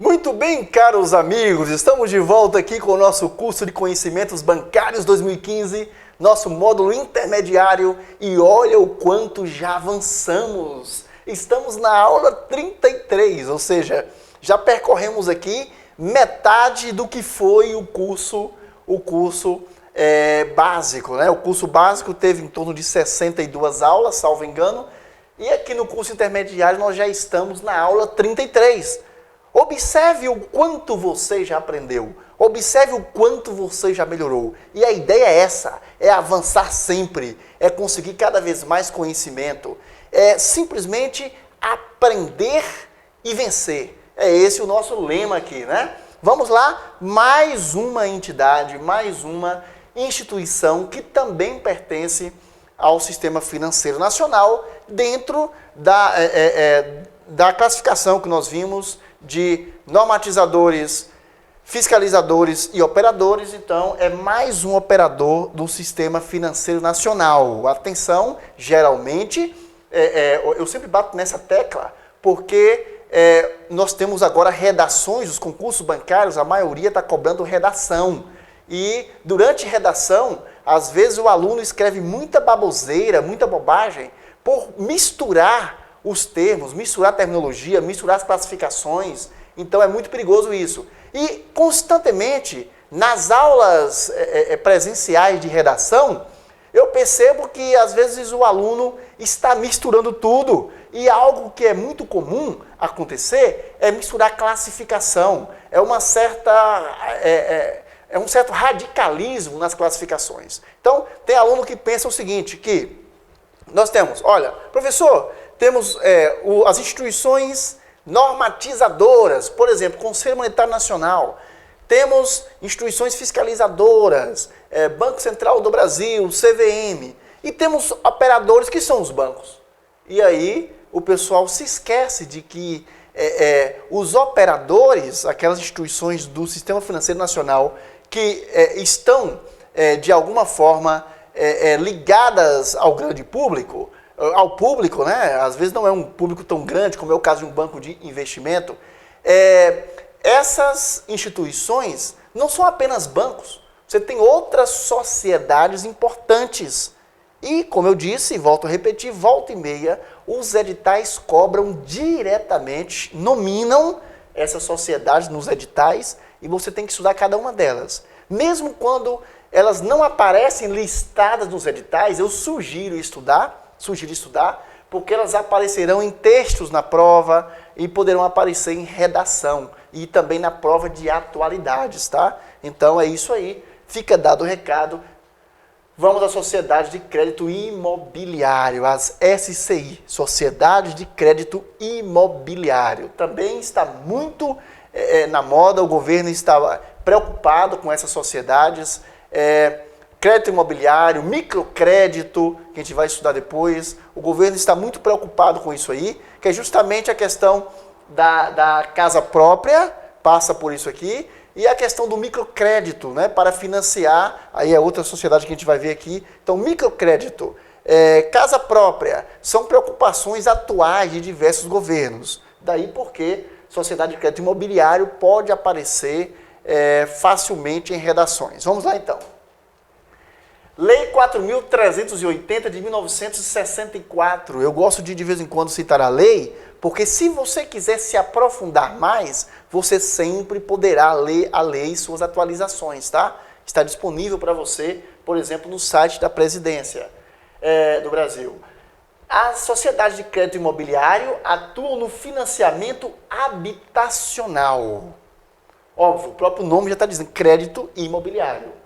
Muito bem, caros amigos, estamos de volta aqui com o nosso curso de Conhecimentos Bancários 2015, nosso módulo intermediário, e olha o quanto já avançamos. Estamos na aula 33, ou seja, já percorremos aqui metade do que foi o curso básico, né? O curso básico teve em torno de 62 aulas, salvo engano, e aqui no curso intermediário nós já estamos na aula 33. Observe o quanto você já aprendeu, observe o quanto você já melhorou. E a ideia é essa, é avançar sempre, é conseguir cada vez mais conhecimento, é simplesmente aprender e vencer. É esse o nosso lema aqui, né? Vamos lá, mais uma entidade, mais uma instituição que também pertence ao sistema financeiro nacional dentro da classificação que nós vimos de normatizadores, fiscalizadores e operadores. Então, é mais um operador do sistema financeiro nacional. Atenção, geralmente, eu sempre bato nessa tecla, porque nós temos agora redações, os concursos bancários, a maioria está cobrando redação. E durante redação, às vezes o aluno escreve muita baboseira, muita bobagem, por misturar os termos, misturar a terminologia, misturar as classificações. Então é muito perigoso isso. E constantemente, nas aulas presenciais de redação, eu percebo que às vezes o aluno está misturando tudo. E algo que é muito comum acontecer é misturar classificação. É um certo radicalismo nas classificações. Então, tem aluno que pensa o seguinte, que nós temos, olha, professor, temos as instituições normatizadoras, por exemplo, Conselho Monetário Nacional, temos instituições fiscalizadoras, Banco Central do Brasil, CVM, e temos operadores que são os bancos. E aí o pessoal se esquece de que os operadores, aquelas instituições do Sistema Financeiro Nacional que estão, de alguma forma, ligadas ao grande público, ao público, né? Às vezes não é um público tão grande, como é o caso de um banco de investimento. Essas instituições não são apenas bancos, você tem outras sociedades importantes. E, como eu disse, volto a repetir, volta e meia, os editais cobram diretamente, nominam essas sociedades nos editais, e você tem que estudar cada uma delas. Mesmo quando elas não aparecem listadas nos editais, eu sugiro estudar, porque elas aparecerão em textos na prova e poderão aparecer em redação e também na prova de atualidades, tá? Então é isso aí, fica dado o recado. Vamos às sociedades de crédito imobiliário, as SCI, Sociedades de Crédito Imobiliário. Também está muito na moda, o governo está preocupado com essas sociedades, crédito imobiliário, microcrédito, que a gente vai estudar depois. O governo está muito preocupado com isso aí, que é justamente a questão da casa própria, passa por isso aqui, e a questão do microcrédito, né, para financiar, aí é outra sociedade que a gente vai ver aqui. Então, microcrédito, casa própria, são preocupações atuais de diversos governos. Daí porque sociedade de crédito imobiliário pode aparecer facilmente em redações. Vamos lá então. Lei 4.380 de 1964. Eu gosto de vez em quando citar a lei, porque se você quiser se aprofundar mais, você sempre poderá ler a lei e suas atualizações, tá? Está disponível para você, por exemplo, no site da Presidência do Brasil. As sociedades de crédito imobiliário atuam no financiamento habitacional. Óbvio, o próprio nome já está dizendo crédito imobiliário.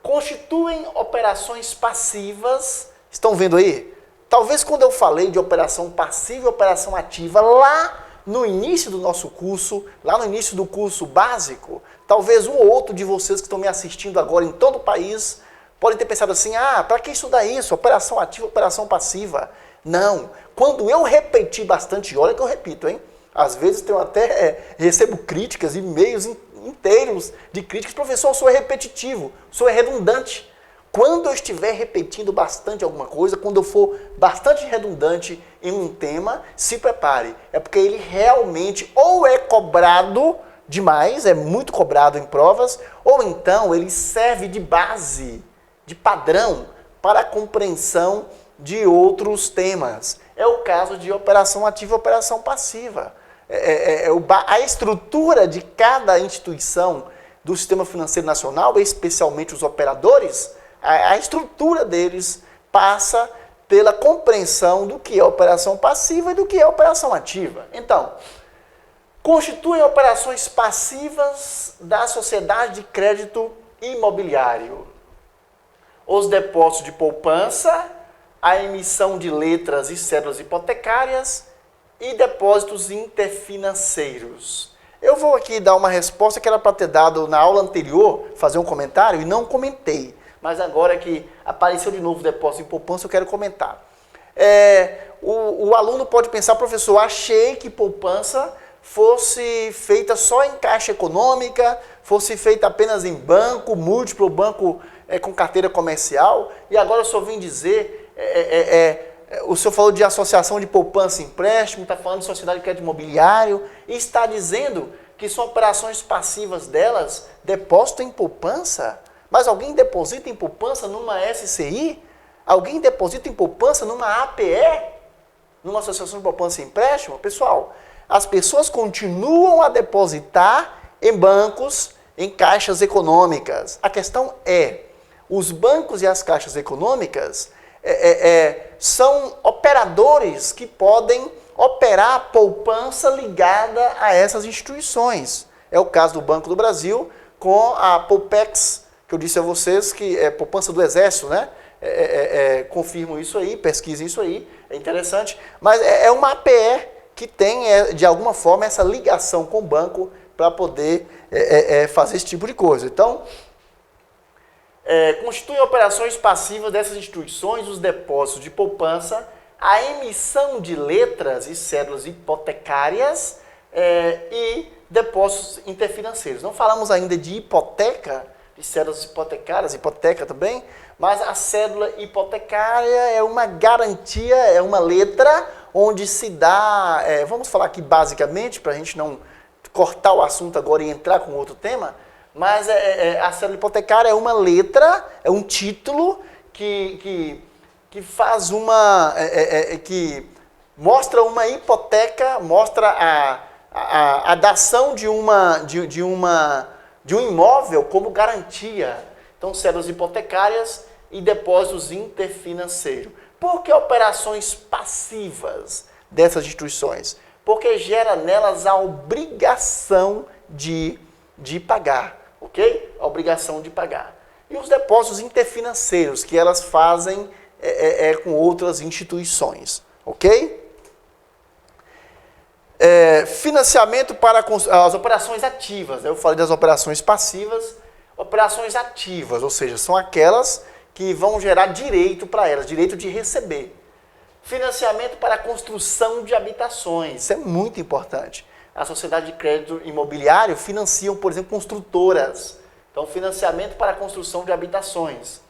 Constituem operações passivas, estão vendo aí? Talvez quando eu falei de operação passiva e operação ativa, lá no início do nosso curso, lá no início do curso básico, talvez um ou outro de vocês que estão me assistindo agora em todo o país, podem ter pensado assim, para que estudar isso? Operação ativa, operação passiva. Não, quando eu repeti bastante, olha que eu repito, hein? Às vezes eu até recebo críticas, e-mails inteiros de críticas, professor, o senhor é repetitivo, o senhor é redundante. Quando eu estiver repetindo bastante alguma coisa, quando eu for bastante redundante em um tema, se prepare. É porque ele realmente ou é cobrado demais, é muito cobrado em provas, ou então ele serve de base, de padrão, para a compreensão de outros temas. É o caso de operação ativa e operação passiva. A estrutura de cada instituição do sistema financeiro nacional, especialmente os operadores, a estrutura deles passa pela compreensão do que é operação passiva e do que é operação ativa. Então, constituem operações passivas da sociedade de crédito imobiliário os depósitos de poupança, a emissão de letras e cédulas hipotecárias e depósitos interfinanceiros. Eu vou aqui dar uma resposta que era para ter dado na aula anterior, fazer um comentário, e não comentei. Mas agora que apareceu de novo o depósito em poupança, eu quero comentar. O aluno pode pensar, professor, achei que poupança fosse feita só em caixa econômica, fosse feita apenas em banco, múltiplo, banco com carteira comercial, e agora o senhor vem dizer, o senhor falou de associação de poupança e empréstimo, está falando de sociedade de crédito imobiliário, e está dizendo que são operações passivas delas, depósito em poupança? Mas alguém deposita em poupança numa SCI? Alguém deposita em poupança numa APE? Numa associação de poupança e empréstimo? Pessoal, as pessoas continuam a depositar em bancos, em caixas econômicas. A questão é, os bancos e as caixas econômicas são operadores que podem operar a poupança ligada a essas instituições. É o caso do Banco do Brasil com a Poupex, que eu disse a vocês que é poupança do Exército, né? Confirmo isso aí, pesquisem isso aí, é interessante. Mas é uma APE que tem, de alguma forma, essa ligação com o banco para poder fazer esse tipo de coisa. Então, constituem operações passivas dessas instituições, os depósitos de poupança, a emissão de letras e cédulas hipotecárias e depósitos interfinanceiros. Não falamos ainda de hipoteca, de cédulas hipotecárias, hipoteca também, mas a cédula hipotecária é uma garantia, é uma letra onde se dá, vamos falar aqui basicamente, para a gente não cortar o assunto agora e entrar com outro tema, mas a cédula hipotecária é uma letra, é um título que faz que mostra uma hipoteca, mostra a dação de um imóvel como garantia. Então, cédulas hipotecárias e depósitos interfinanceiros. Por que operações passivas dessas instituições? Porque gera nelas a obrigação de pagar, ok? A obrigação de pagar. E os depósitos interfinanceiros, que elas fazem com outras instituições, ok? Financiamento para as operações ativas. Eu falei das operações passivas, operações ativas, ou seja, são aquelas que vão gerar direito para elas, direito de receber. Financiamento para a construção de habitações, isso é muito importante. A sociedade de crédito imobiliário financiam, por exemplo, construtoras. Então, financiamento para a construção de habitações.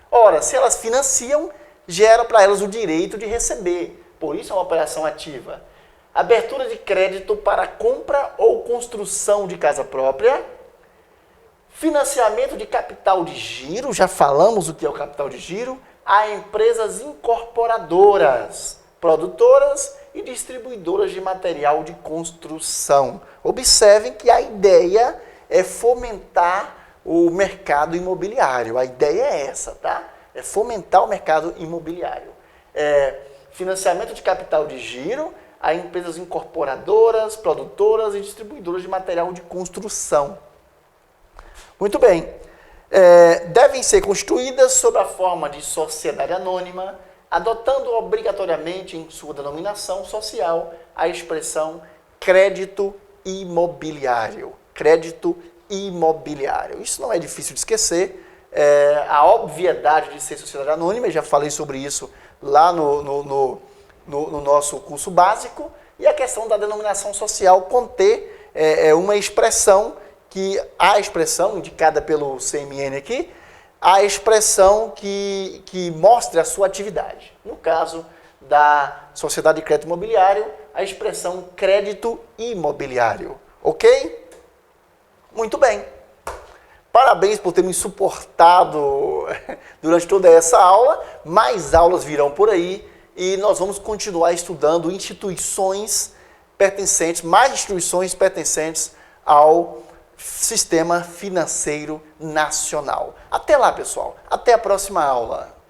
Ora, se elas financiam, gera para elas o direito de receber. Por isso é uma operação ativa. Abertura de crédito para compra ou construção de casa própria. Financiamento de capital de giro, já falamos o que é o capital de giro, a empresas incorporadoras, produtoras e distribuidoras de material de construção. Observem que a ideia é fomentar o mercado imobiliário. A ideia é essa, tá? É fomentar o mercado imobiliário. Financiamento de capital de giro a empresas incorporadoras, produtoras e distribuidoras de material de construção. Muito bem. Devem ser constituídas sob a forma de sociedade anônima, adotando obrigatoriamente em sua denominação social a expressão crédito imobiliário. Crédito imobiliário. Isso não é difícil de esquecer. A obviedade de ser sociedade anônima, eu já falei sobre isso lá no nosso curso básico, e a questão da denominação social conter uma expressão a expressão indicada pelo CMN aqui, a expressão que mostra a sua atividade. No caso da sociedade de crédito imobiliário, a expressão crédito imobiliário. Ok? Muito bem. Parabéns por ter me suportado durante toda essa aula. Mais aulas virão por aí e nós vamos continuar estudando mais instituições pertencentes ao Sistema Financeiro Nacional. Até lá, pessoal. Até a próxima aula.